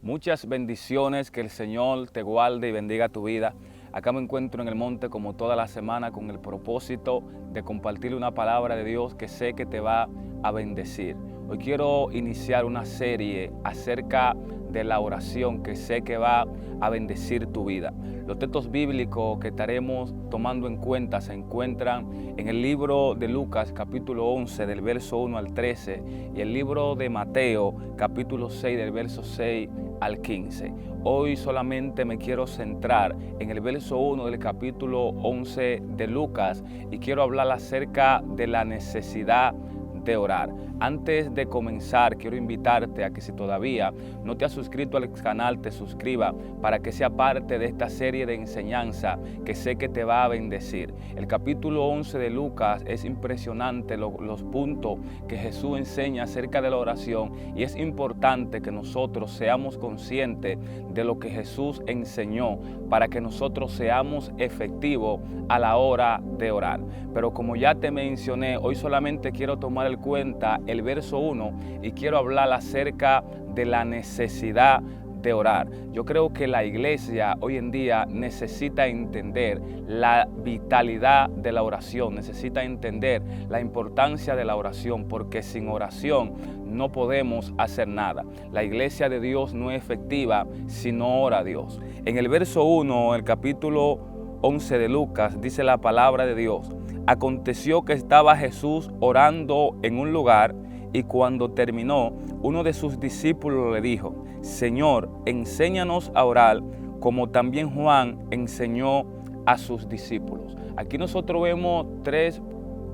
Muchas bendiciones, que el Señor te guarde y bendiga tu vida. Acá me encuentro en el monte como toda la semana con el propósito de compartir una palabra de Dios que sé que te va a bendecir. Hoy quiero iniciar una serie acerca de la oración que sé que va a bendecir tu vida. Los textos bíblicos que estaremos tomando en cuenta se encuentran en el libro de Lucas capítulo 11 del verso 1 al 13 y el libro de Mateo capítulo 6 del verso 6 al 15. Hoy solamente me quiero centrar en el verso 1 del capítulo 11 de Lucas y quiero hablar acerca de la necesidad de orar. Antes de comenzar, quiero invitarte a que si todavía no te has suscrito al canal, te suscriba para que sea parte de esta serie de enseñanza que sé que te va a bendecir. El capítulo 11 de Lucas es impresionante los puntos que Jesús enseña acerca de la oración, y es importante que nosotros seamos conscientes de lo que Jesús enseñó para que nosotros seamos efectivos a la hora de orar. Pero como ya te mencioné, hoy solamente quiero tomar en cuenta el verso 1 y quiero hablar acerca de la necesidad de orar. Yo creo que la iglesia hoy en día necesita entender la vitalidad de la oración, necesita entender la importancia de la oración, porque sin oración no podemos hacer nada. La iglesia de Dios no es efectiva si no ora a Dios. En el verso 1, el capítulo 11 de Lucas, dice la palabra de Dios: aconteció que estaba Jesús orando en un lugar, y cuando terminó, uno de sus discípulos le dijo: Señor, enséñanos a orar, como también Juan enseñó a sus discípulos. Aquí nosotros vemos tres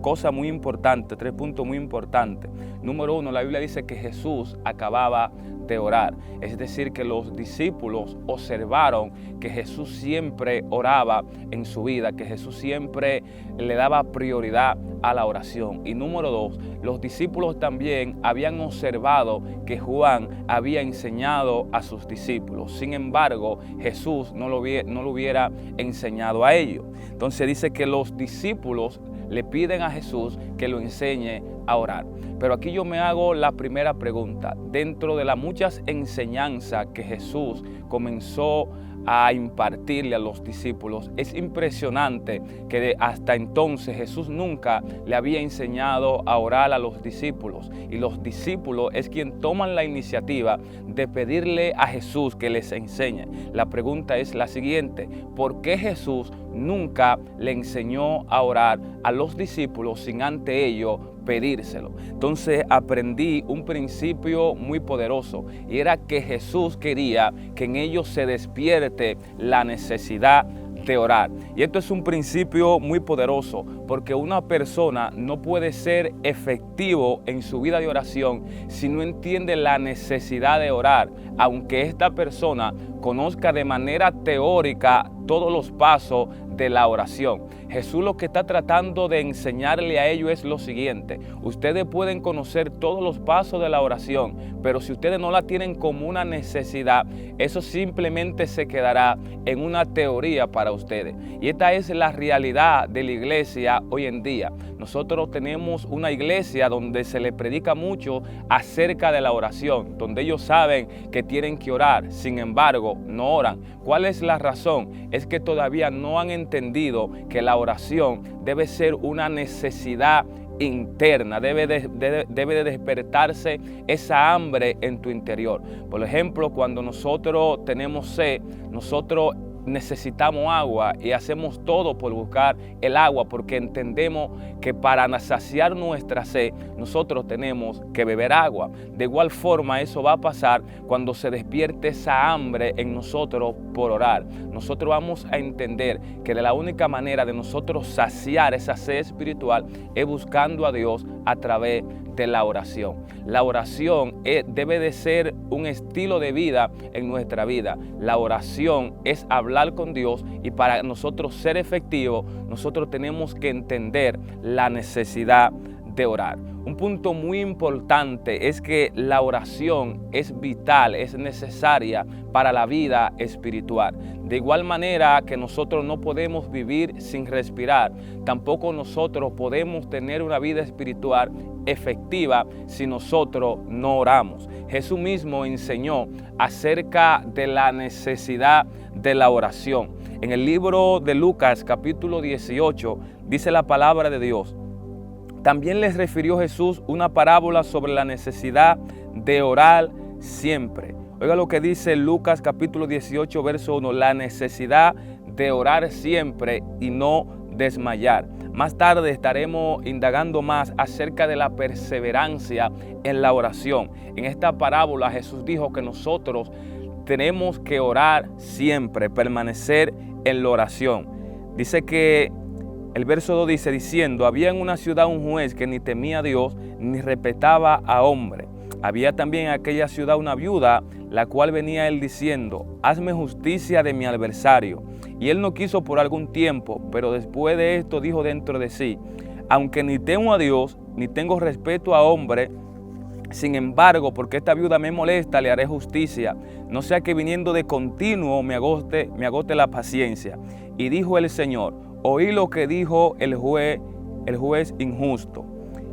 cosas muy importantes, tres puntos muy importantes. Número uno, la Biblia dice que Jesús acababa de orar. Es decir, que los discípulos observaron que Jesús siempre oraba en su vida, que Jesús siempre le daba prioridad a la oración. Y número dos, los discípulos también habían observado que Juan había enseñado a sus discípulos. Sin embargo, Jesús no lo hubiera enseñado a ellos. Entonces dice que los discípulos le piden a Jesús que lo enseñe a orar. Pero aquí yo me hago la primera pregunta. Dentro de las muchas enseñanzas que Jesús comenzó a impartirle a los discípulos, es impresionante que hasta entonces Jesús nunca le había enseñado a orar a los discípulos, y los discípulos es quien toman la iniciativa de pedirle a Jesús que les enseñe. La pregunta es la siguiente: ¿por qué Jesús nunca le enseñó a orar a los discípulos sin ante ello pedírselo? Entonces aprendí un principio muy poderoso, y era que Jesús quería que en ellos se despierte la necesidad de orar. Y esto es un principio muy poderoso, porque una persona no puede ser efectivo en su vida de oración si no entiende la necesidad de orar, aunque esta persona conozca de manera teórica todos los pasos de la oración. Jesús lo que está tratando de enseñarle a ellos es lo siguiente: ustedes pueden conocer todos los pasos de la oración, pero si ustedes no la tienen como una necesidad, eso simplemente se quedará en una teoría para ustedes. Y esta es la realidad de la iglesia hoy en día. Nosotros tenemos una iglesia donde se le predica mucho acerca de la oración, donde ellos saben que tienen que orar, sin embargo no oran. ¿Cuál es la razón? Es que todavía no han entendido que la oración debe ser una necesidad interna, debe de despertarse esa hambre en tu interior. Por ejemplo, cuando nosotros tenemos sed, nosotros necesitamos agua y hacemos todo por buscar el agua, porque entendemos que para saciar nuestra sed nosotros tenemos que beber agua. De igual forma eso va a pasar cuando se despierte esa hambre en nosotros por orar. Nosotros vamos a entender que de la única manera de nosotros saciar esa sed espiritual es buscando a Dios a través de la oración. La oración debe de ser un estilo de vida en nuestra vida. La oración es hablar con Dios, y para nosotros ser efectivos, nosotros tenemos que entender la necesidad de orar. Un punto muy importante es que la oración es vital, es necesaria para la vida espiritual. De igual manera que nosotros no podemos vivir sin respirar, tampoco nosotros podemos tener una vida espiritual efectiva si nosotros no oramos. Jesús mismo enseñó acerca de la necesidad de la oración. En el libro de Lucas, capítulo 18, dice la palabra de Dios: también les refirió Jesús una parábola sobre la necesidad de orar siempre. Oiga lo que dice Lucas capítulo 18, verso 1, la necesidad de orar siempre y no desmayar. Más tarde estaremos indagando más acerca de la perseverancia en la oración. En esta parábola Jesús dijo que nosotros tenemos que orar siempre, permanecer en la oración. Dice que el verso 2 dice, diciendo, había en una ciudad un juez que ni temía a Dios, ni respetaba a hombre. Había también en aquella ciudad una viuda, la cual venía a él diciendo, hazme justicia de mi adversario. Y él no quiso por algún tiempo, pero después de esto dijo dentro de sí, aunque ni temo a Dios, ni tengo respeto a hombre, sin embargo, porque esta viuda me molesta, le haré justicia, no sea que viniendo de continuo me agote la paciencia. Y dijo el Señor, oí lo que dijo el juez injusto.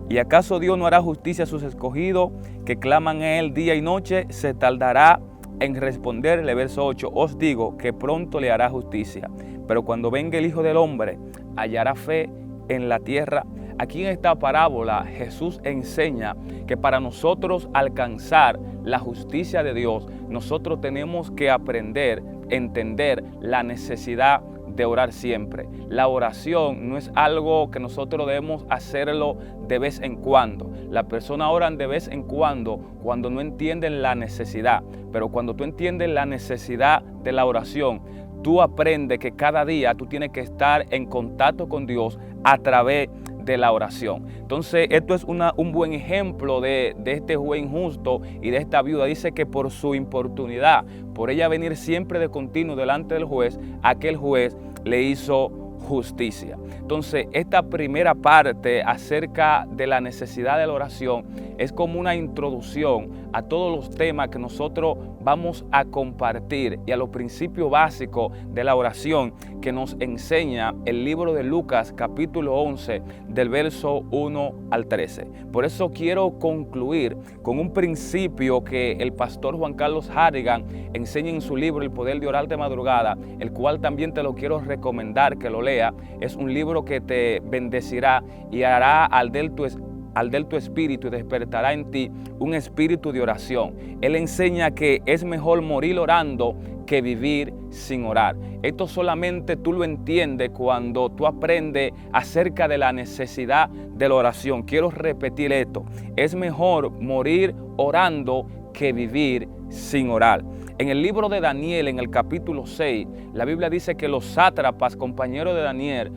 ¿Y acaso Dios no hará justicia a sus escogidos que claman a Él día y noche? Se tardará en responderle. Verso 8, os digo que pronto le hará justicia. Pero cuando venga el Hijo del Hombre, hallará fe en la tierra. Aquí en esta parábola Jesús enseña que para nosotros alcanzar la justicia de Dios, nosotros tenemos que aprender, entender la necesidad de orar siempre. La oración no es algo que nosotros debemos hacerlo de vez en cuando. Las personas oran de vez en cuando no entienden la necesidad. Pero cuando tú entiendes la necesidad de la oración, tú aprendes que cada día tú tienes que estar en contacto con Dios a través de la oración. Entonces, esto es un buen ejemplo de este juez injusto y de esta viuda. Dice que por su importunidad, por ella venir siempre de continuo delante del juez, aquel juez le hizo justicia. Entonces, esta primera parte acerca de la necesidad de la oración es como una introducción a todos los temas que nosotros vamos a compartir y a los principios básicos de la oración que nos enseña el libro de Lucas capítulo 11 del verso 1 al 13. Por eso quiero concluir con un principio que el pastor Juan Carlos Harrigan enseña en su libro El Poder de Orar de Madrugada, el cual también te lo quiero recomendar que lo lea. Es un libro que te bendecirá y hará al del tu espíritu y despertará en ti un espíritu de oración. Él enseña que es mejor morir orando que vivir sin orar. Esto solamente tú lo entiendes cuando tú aprendes acerca de la necesidad de la oración. Quiero repetir esto. Es mejor morir orando que vivir sin orar. En el libro de Daniel, en el capítulo 6, la Biblia dice que los sátrapas, compañeros de Daniel,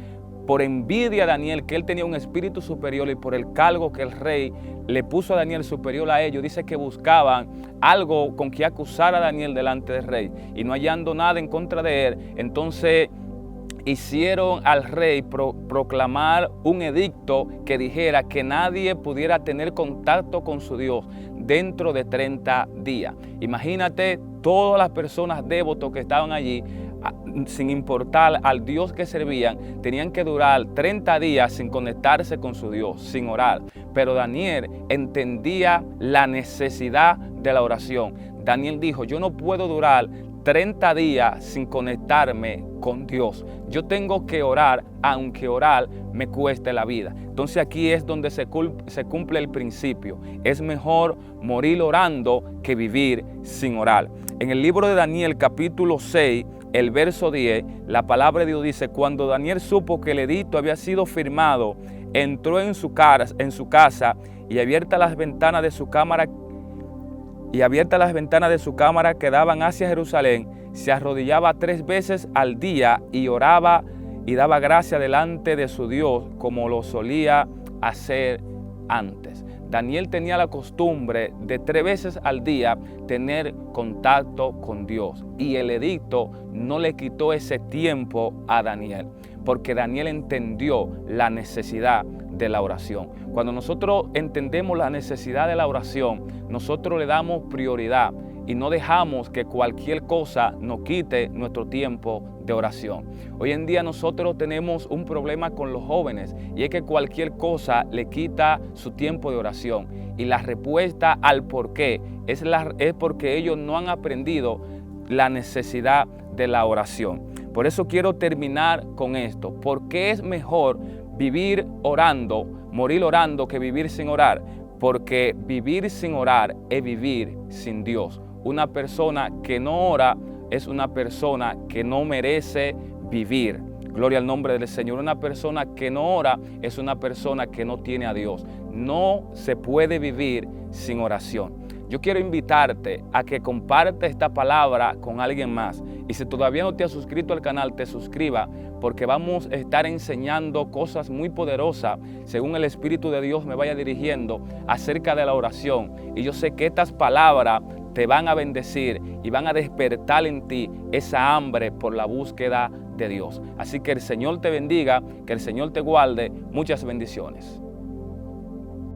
por envidia a Daniel, que él tenía un espíritu superior y por el cargo que el rey le puso a Daniel superior a ellos, dice que buscaban algo con que acusar a Daniel delante del rey y no hallando nada en contra de él, entonces hicieron al rey proclamar un edicto que dijera que nadie pudiera tener contacto con su Dios dentro de 30 días. Imagínate todas las personas devotos que estaban allí, sin importar al Dios que servían, tenían que durar 30 días sin conectarse con su Dios, sin orar. Pero Daniel entendía la necesidad de la oración. Daniel dijo, yo no puedo durar 30 días sin conectarme con Dios. Yo tengo que orar, aunque orar me cueste la vida. Entonces aquí es donde se cumple el principio. Es mejor morir orando que vivir sin orar. En el libro de Daniel capítulo 6, el verso 10, la palabra de Dios dice, cuando Daniel supo que el edicto había sido firmado, entró en su casa y abiertas las ventanas de su cámara que daban hacia Jerusalén, se arrodillaba 3 veces al día y oraba y daba gracia delante de su Dios como lo solía hacer antes. Daniel tenía la costumbre de 3 veces al día tener contacto con Dios y el edicto no le quitó ese tiempo a Daniel. porque Daniel entendió la necesidad de la oración. Cuando nosotros entendemos la necesidad de la oración, nosotros le damos prioridad y no dejamos que cualquier cosa nos quite nuestro tiempo de oración. Hoy en día nosotros tenemos un problema con los jóvenes y es que cualquier cosa le quita su tiempo de oración. Y la respuesta al por qué es porque ellos no han aprendido la necesidad de la oración. Por eso quiero terminar con esto. ¿Por qué es mejor vivir orando, morir orando, que vivir sin orar? Porque vivir sin orar es vivir sin Dios. Una persona que no ora es una persona que no merece vivir. Gloria al nombre del Señor. Una persona que no ora es una persona que no tiene a Dios. No se puede vivir sin oración. Yo quiero invitarte a que compartas esta palabra con alguien más. Y si todavía no te has suscrito al canal, te suscriba, porque vamos a estar enseñando cosas muy poderosas según el Espíritu de Dios me vaya dirigiendo acerca de la oración. Y yo sé que estas palabras te van a bendecir y van a despertar en ti esa hambre por la búsqueda de Dios. Así que el Señor te bendiga, que el Señor te guarde. Muchas bendiciones.